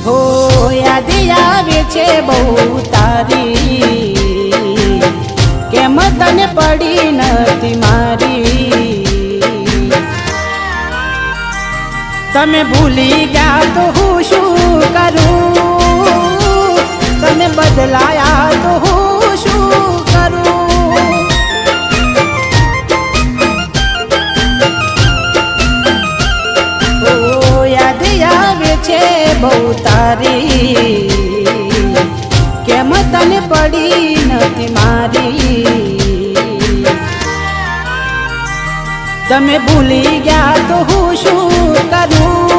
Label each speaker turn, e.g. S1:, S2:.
S1: હો યાદ આવે છે બહુ તારી, કેમ તને પડી નથી મારી। તમે ભૂલી ગયા તો હું શું કરું, તમે બદલાયા તો હું શું કરું। ઓ યાદ આવે છે બહુ તારી, કેમ તને પડી નથી મારી। તમે ભૂલી ગયા તો હું શું કરું,